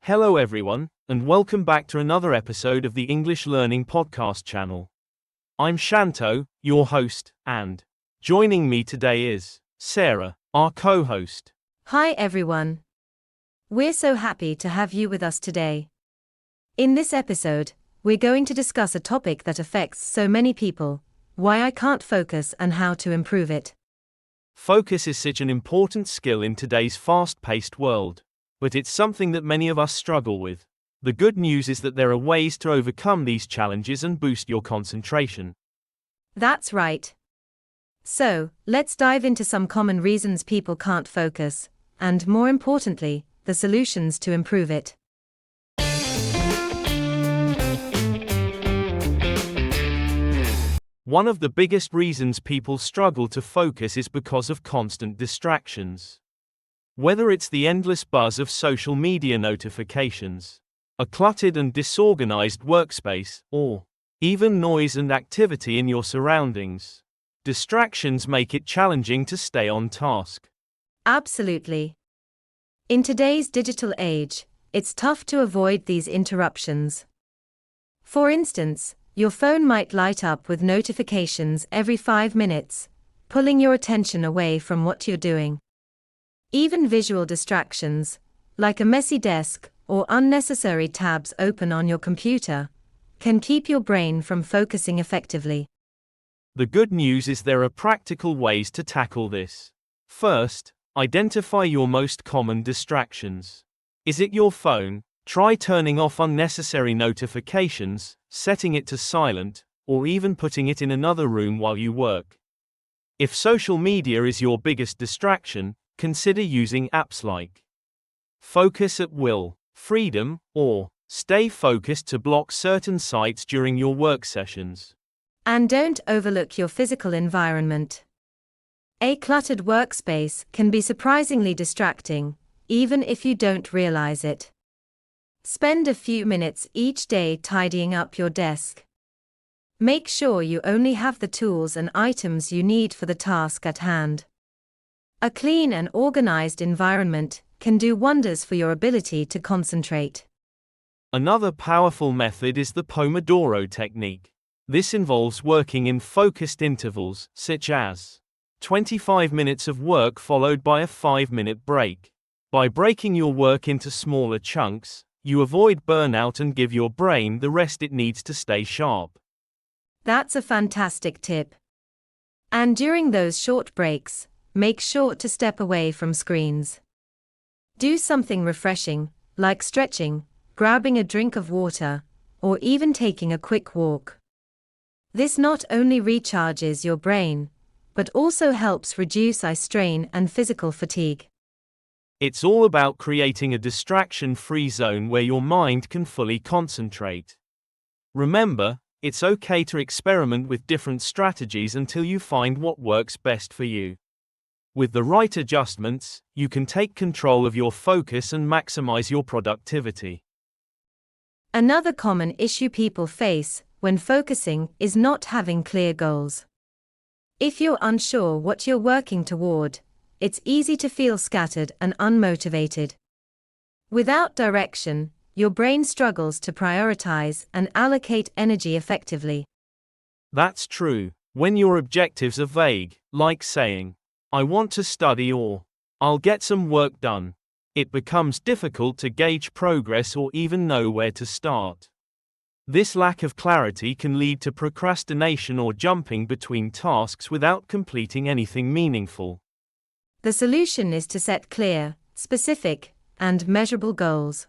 Hello everyone, and welcome back to another episode of the English Learning Podcast channel. I'm Shanto, your host, and joining me today is Sarah, our co-host. Hi everyone. We're so happy to have you with us today. In this episode, we're going to discuss a topic that affects so many people: why I can't focus and how to improve it. Focus is such an important skill in today's fast-paced world, but it's something that many of us struggle with. The good news is that there are ways to overcome these challenges and boost your concentration. That's right. So, let's dive into some common reasons people can't focus, and more importantly, the solutions to improve it. One of the biggest reasons people struggle to focus is because of constant distractions. Whether it's the endless buzz of social media notifications, a cluttered and disorganized workspace, or even noise and activity in your surroundings, distractions make it challenging to stay on task. Absolutely. In today's digital age, it's tough to avoid these interruptions. For instance, your phone might light up with notifications every 5 minutes, pulling your attention away from what you're doing. Even visual distractions, like a messy desk or unnecessary tabs open on your computer, can keep your brain from focusing effectively. The good news is there are practical ways to tackle this. First, identify your most common distractions. Is it your phone? Try turning off unnecessary notifications, setting it to silent, or even putting it in another room while you work. If social media is your biggest distraction, consider using apps like Focus at Will, Freedom, or Stay Focused to block certain sites during your work sessions. And don't overlook your physical environment. A cluttered workspace can be surprisingly distracting, even if you don't realize it. Spend a few minutes each day tidying up your desk. Make sure you only have the tools and items you need for the task at hand. A clean and organized environment can do wonders for your ability to concentrate. Another powerful method is the Pomodoro technique. This involves working in focused intervals, such as 25 minutes of work followed by a 5-minute break. By breaking your work into smaller chunks, you avoid burnout and give your brain the rest it needs to stay sharp. That's a fantastic tip. And during those short breaks, make sure to step away from screens. Do something refreshing, like stretching, grabbing a drink of water, or even taking a quick walk. This not only recharges your brain, but also helps reduce eye strain and physical fatigue. It's all about creating a distraction-free zone where your mind can fully concentrate. Remember, it's okay to experiment with different strategies until you find what works best for you. With the right adjustments, you can take control of your focus and maximize your productivity. Another common issue people face when focusing is not having clear goals. If you're unsure what you're working toward, it's easy to feel scattered and unmotivated. Without direction, your brain struggles to prioritize and allocate energy effectively. That's true. When your objectives are vague, like saying, "I want to study" or "I'll get some work done," it becomes difficult to gauge progress or even know where to start. This lack of clarity can lead to procrastination or jumping between tasks without completing anything meaningful. The solution is to set clear, specific, and measurable goals.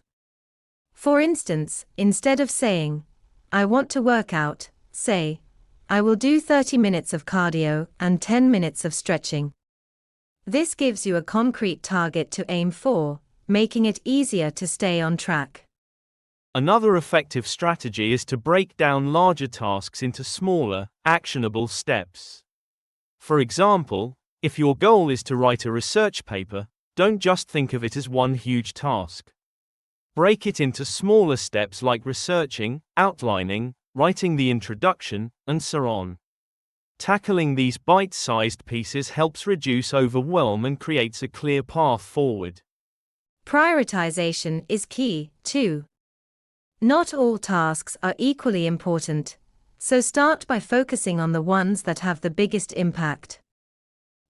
For instance, instead of saying, "I want to work out," say, "I will do 30 minutes of cardio and 10 minutes of stretching." This gives you a concrete target to aim for, making it easier to stay on track. Another effective strategy is to break down larger tasks into smaller, actionable steps. For example, if your goal is to write a research paper, don't just think of it as one huge task. Break it into smaller steps like researching, outlining, writing the introduction, and so on. Tackling these bite-sized pieces helps reduce overwhelm and creates a clear path forward. Prioritization is key, too. Not all tasks are equally important, so start by focusing on the ones that have the biggest impact.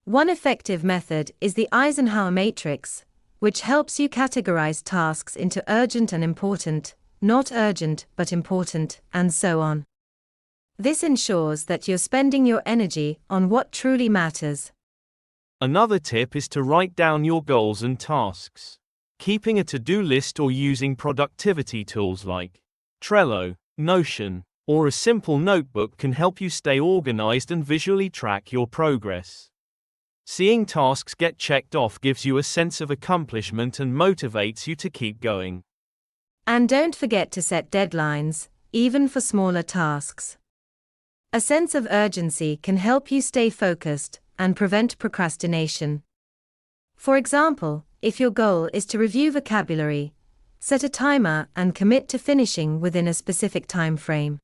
One effective method is the Eisenhower matrix, which helps you categorize tasks into urgent and important, not urgent but important, and so on. This ensures that you're spending your energy on what truly matters. Another tip is to write down your goals and tasks. Keeping a to-do list or using productivity tools like Trello, Notion, or a simple notebook can help you stay organized and visually track your progress. Seeing tasks get checked off gives you a sense of accomplishment and motivates you to keep going. And don't forget to set deadlines, even for smaller tasks. A sense of urgency can help you stay focused and prevent procrastination. For example, if your goal is to review vocabulary, set a timer and commit to finishing within a specific time frame.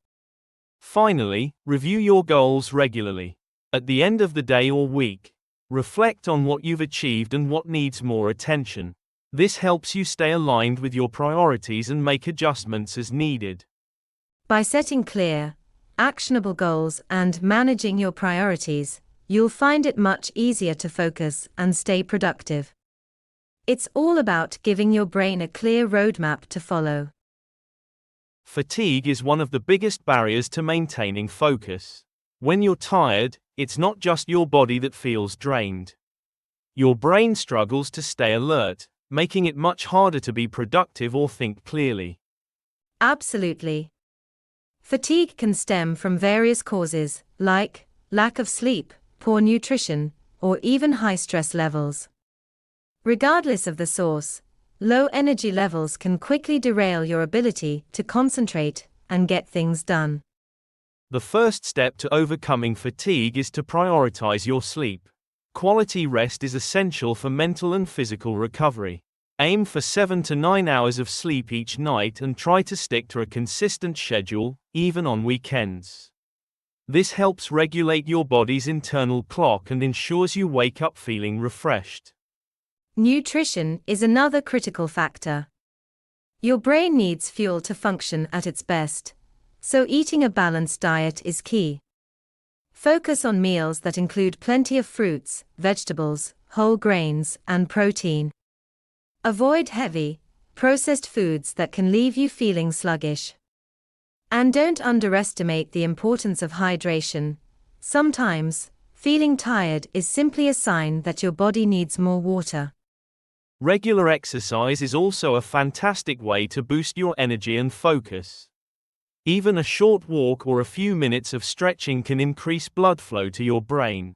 Finally, review your goals regularly. At the end of the day or week, reflect on what you've achieved and what needs more attention. This helps you stay aligned with your priorities and make adjustments as needed. By setting clear, actionable goals and managing your priorities, you'll find it much easier to focus and stay productive. It's all about giving your brain a clear roadmap to follow. Fatigue is one of the biggest barriers to maintaining focus. When you're tired, it's not just your body that feels drained. Your brain struggles to stay alert, making it much harder to be productive or think clearly. Absolutely. Fatigue can stem from various causes, like lack of sleep, poor nutrition, or even high stress levels. Regardless of the source, low energy levels can quickly derail your ability to concentrate and get things done. The first step to overcoming fatigue is to prioritize your sleep. Quality rest is essential for mental and physical recovery. Aim for 7 to 9 hours of sleep each night and try to stick to a consistent schedule, even on weekends. This helps regulate your body's internal clock and ensures you wake up feeling refreshed. Nutrition is another critical factor. Your brain needs fuel to function at its best, so eating a balanced diet is key. Focus on meals that include plenty of fruits, vegetables, whole grains, and protein. Avoid heavy, processed foods that can leave you feeling sluggish. And don't underestimate the importance of hydration. Sometimes, feeling tired is simply a sign that your body needs more water. Regular exercise is also a fantastic way to boost your energy and focus. Even a short walk or a few minutes of stretching can increase blood flow to your brain,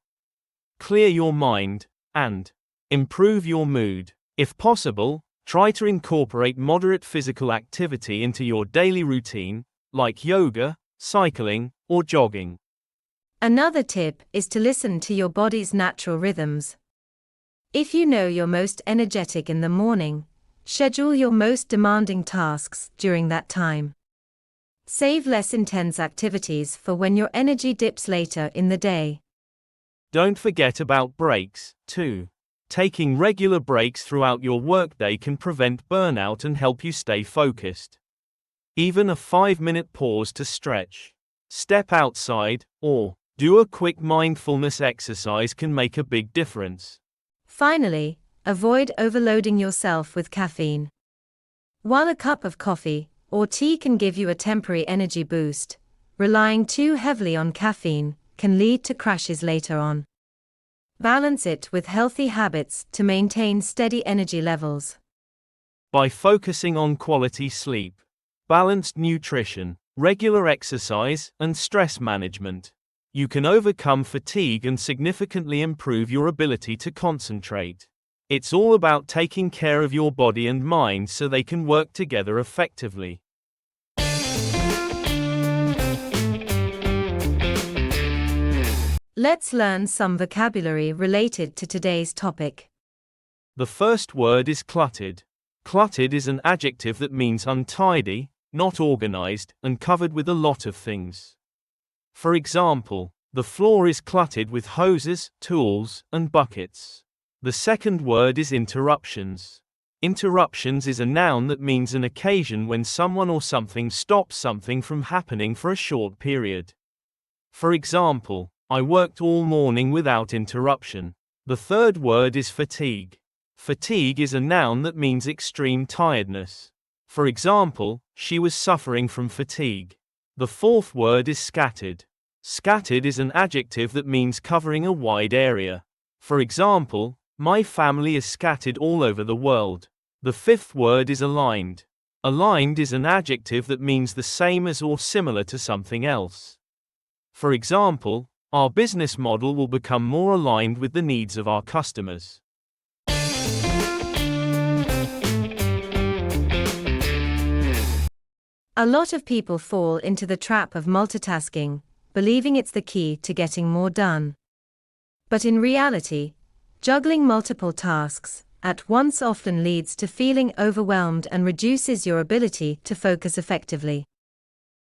clear your mind, and improve your mood. If possible, try to incorporate moderate physical activity into your daily routine, like yoga, cycling, or jogging. Another tip is to listen to your body's natural rhythms. If you know you're most energetic in the morning, schedule your most demanding tasks during that time. Save less intense activities for when your energy dips later in the day. Don't forget about breaks, too. Taking regular breaks throughout your workday can prevent burnout and help you stay focused. Even a 5-minute pause to stretch, step outside, or do a quick mindfulness exercise can make a big difference. Finally, avoid overloading yourself with caffeine. While a cup of coffee or tea can give you a temporary energy boost, relying too heavily on caffeine can lead to crashes later on. Balance it with healthy habits to maintain steady energy levels. By focusing on quality sleep, balanced nutrition, regular exercise, and stress management, you can overcome fatigue and significantly improve your ability to concentrate. It's all about taking care of your body and mind so they can work together effectively. Let's learn some vocabulary related to today's topic. The first word is cluttered. Cluttered is an adjective that means untidy, not organized, and covered with a lot of things. For example, the floor is cluttered with hoses, tools, and buckets. The second word is interruptions. Interruptions is a noun that means an occasion when someone or something stops something from happening for a short period. For example, I worked all morning without interruption. The third word is fatigue. Fatigue is a noun that means extreme tiredness. For example, she was suffering from fatigue. The fourth word is scattered. Scattered is an adjective that means covering a wide area. For example, my family is scattered all over the world. The fifth word is aligned. Aligned is an adjective that means the same as or similar to something else. For example, our business model will become more aligned with the needs of our customers. A lot of people fall into the trap of multitasking, believing it's the key to getting more done. But in reality, juggling multiple tasks at once often leads to feeling overwhelmed and reduces your ability to focus effectively.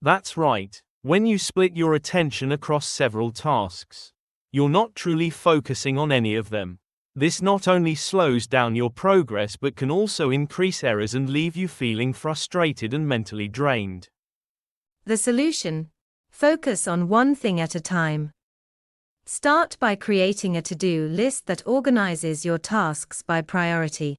That's right. When you split your attention across several tasks, you're not truly focusing on any of them. This not only slows down your progress but can also increase errors and leave you feeling frustrated and mentally drained. The solution: focus on one thing at a time. Start by creating a to-do list that organizes your tasks by priority.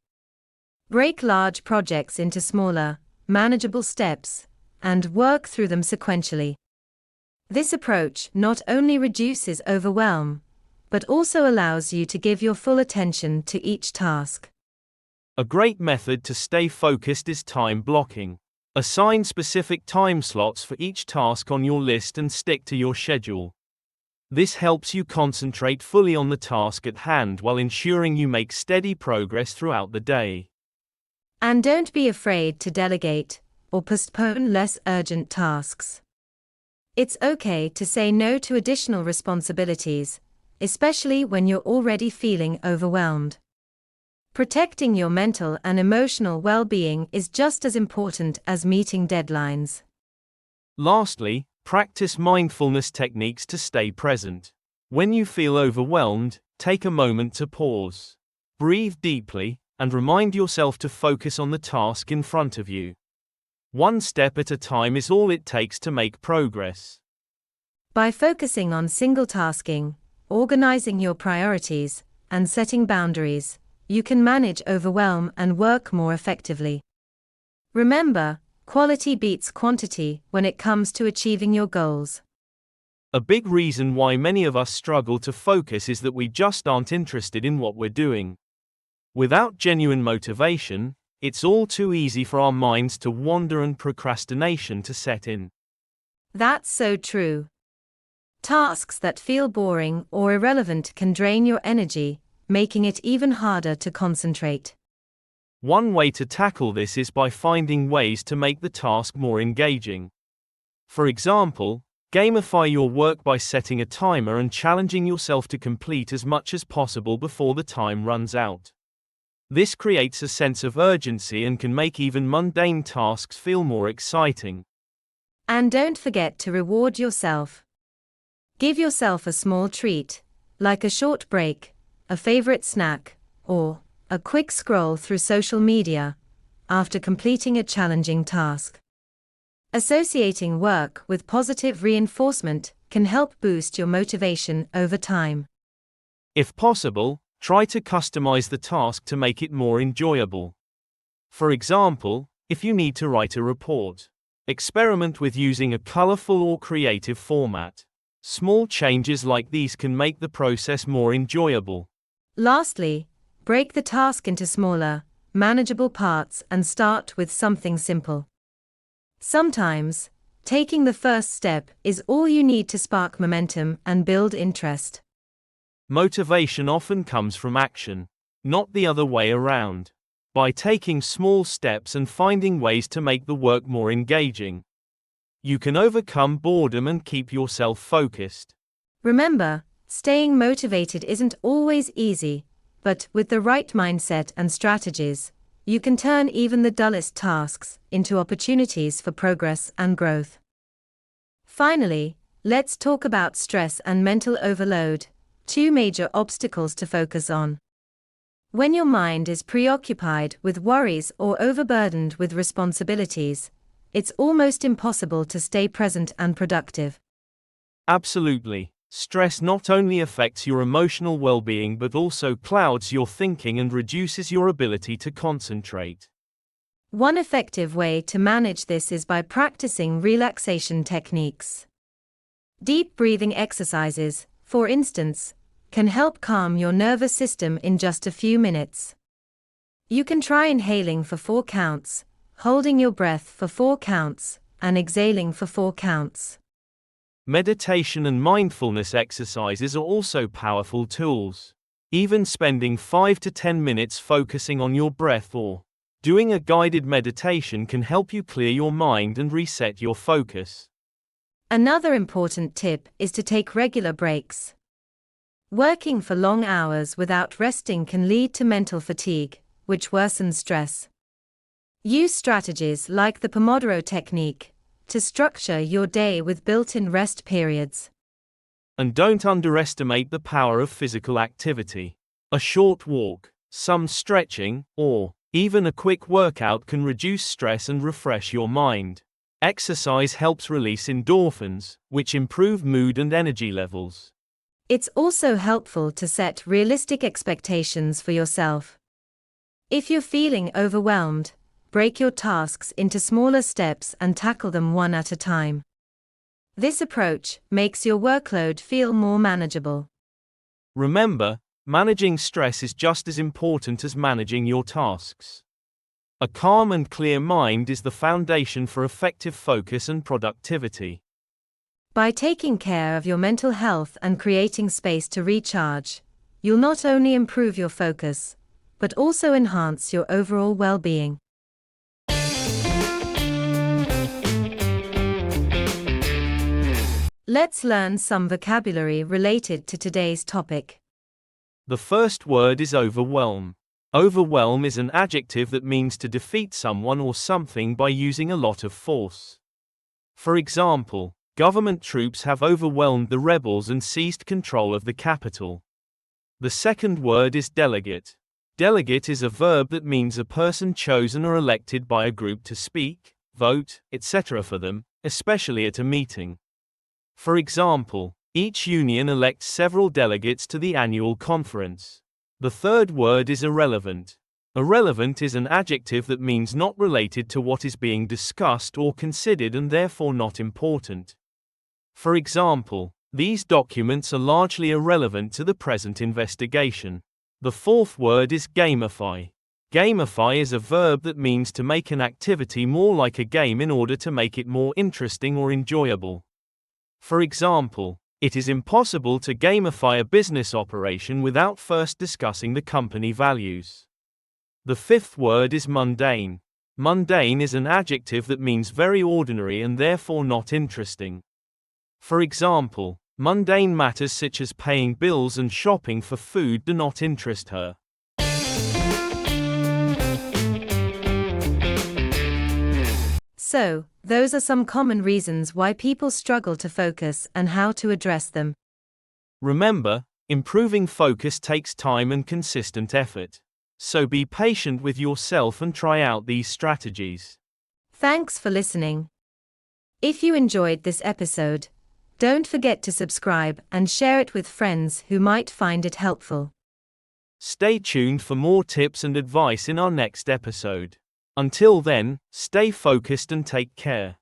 Break large projects into smaller, manageable steps, and work through them sequentially. This approach not only reduces overwhelm, but also allows you to give your full attention to each task. A great method to stay focused is time blocking. Assign specific time slots for each task on your list and stick to your schedule. This helps you concentrate fully on the task at hand while ensuring you make steady progress throughout the day. And don't be afraid to delegate or postpone less urgent tasks. It's okay to say no to additional responsibilities, especially when you're already feeling overwhelmed. Protecting your mental and emotional well-being is just as important as meeting deadlines. Lastly, practice mindfulness techniques to stay present. When you feel overwhelmed, take a moment to pause. Breathe deeply, and remind yourself to focus on the task in front of you. One step at a time is all it takes to make progress. By focusing on single tasking, organizing your priorities, and setting boundaries, you can manage overwhelm and work more effectively. Remember, quality beats quantity when it comes to achieving your goals. A big reason why many of us struggle to focus is that we just aren't interested in what we're doing. Without genuine motivation, it's all too easy for our minds to wander and procrastination to set in. That's so true. Tasks that feel boring or irrelevant can drain your energy, making it even harder to concentrate. One way to tackle this is by finding ways to make the task more engaging. For example, gamify your work by setting a timer and challenging yourself to complete as much as possible before the time runs out. This creates a sense of urgency and can make even mundane tasks feel more exciting. And don't forget to reward yourself. Give yourself a small treat, like a short break, a favorite snack, or a quick scroll through social media, after completing a challenging task. Associating work with positive reinforcement can help boost your motivation over time. If possible, try to customize the task to make it more enjoyable. For example, if you need to write a report, experiment with using a colorful or creative format. Small changes like these can make the process more enjoyable. Lastly, break the task into smaller, manageable parts and start with something simple. Sometimes, taking the first step is all you need to spark momentum and build interest. Motivation often comes from action, not the other way around. By taking small steps and finding ways to make the work more engaging, you can overcome boredom and keep yourself focused. Remember, staying motivated isn't always easy, but with the right mindset and strategies, you can turn even the dullest tasks into opportunities for progress and growth. Finally, let's talk about stress and mental overload, two major obstacles to focus on. When your mind is preoccupied with worries or overburdened with responsibilities, it's almost impossible to stay present and productive. Absolutely. Stress not only affects your emotional well-being but also clouds your thinking and reduces your ability to concentrate. One effective way to manage this is by practicing relaxation techniques. Deep breathing exercises, for instance, can help calm your nervous system in just a few minutes. You can try inhaling for 4 counts, holding your breath for 4 counts, and exhaling for 4 counts. Meditation and mindfulness exercises are also powerful tools. Even spending 5 to 10 minutes focusing on your breath or doing a guided meditation can help you clear your mind and reset your focus. Another important tip is to take regular breaks. Working for long hours without resting can lead to mental fatigue, which worsens stress. Use strategies like the Pomodoro technique to structure your day with built-in rest periods. And don't underestimate the power of physical activity. A short walk, some stretching, or even a quick workout can reduce stress and refresh your mind. Exercise helps release endorphins, which improve mood and energy levels. It's also helpful to set realistic expectations for yourself. If you're feeling overwhelmed, break your tasks into smaller steps and tackle them one at a time. This approach makes your workload feel more manageable. Remember, managing stress is just as important as managing your tasks. A calm and clear mind is the foundation for effective focus and productivity. By taking care of your mental health and creating space to recharge, you'll not only improve your focus, but also enhance your overall well-being. Let's learn some vocabulary related to today's topic. The first word is overwhelm. Overwhelm is an adjective that means to defeat someone or something by using a lot of force. For example, government troops have overwhelmed the rebels and seized control of the capital. The second word is delegate. Delegate is a verb that means a person chosen or elected by a group to speak, vote, etc. for them, especially at a meeting. For example, each union elects several delegates to the annual conference. The third word is irrelevant. Irrelevant is an adjective that means not related to what is being discussed or considered and therefore not important. For example, these documents are largely irrelevant to the present investigation. The fourth word is gamify. Gamify is a verb that means to make an activity more like a game in order to make it more interesting or enjoyable. For example, it is impossible to gamify a business operation without first discussing the company values. The fifth word is mundane. Mundane is an adjective that means very ordinary and therefore not interesting. For example, mundane matters such as paying bills and shopping for food do not interest her. So, those are some common reasons why people struggle to focus and how to address them. Remember, improving focus takes time and consistent effort. So be patient with yourself and try out these strategies. Thanks for listening. If you enjoyed this episode, don't forget to subscribe and share it with friends who might find it helpful. Stay tuned for more tips and advice in our next episode. Until then, stay focused and take care.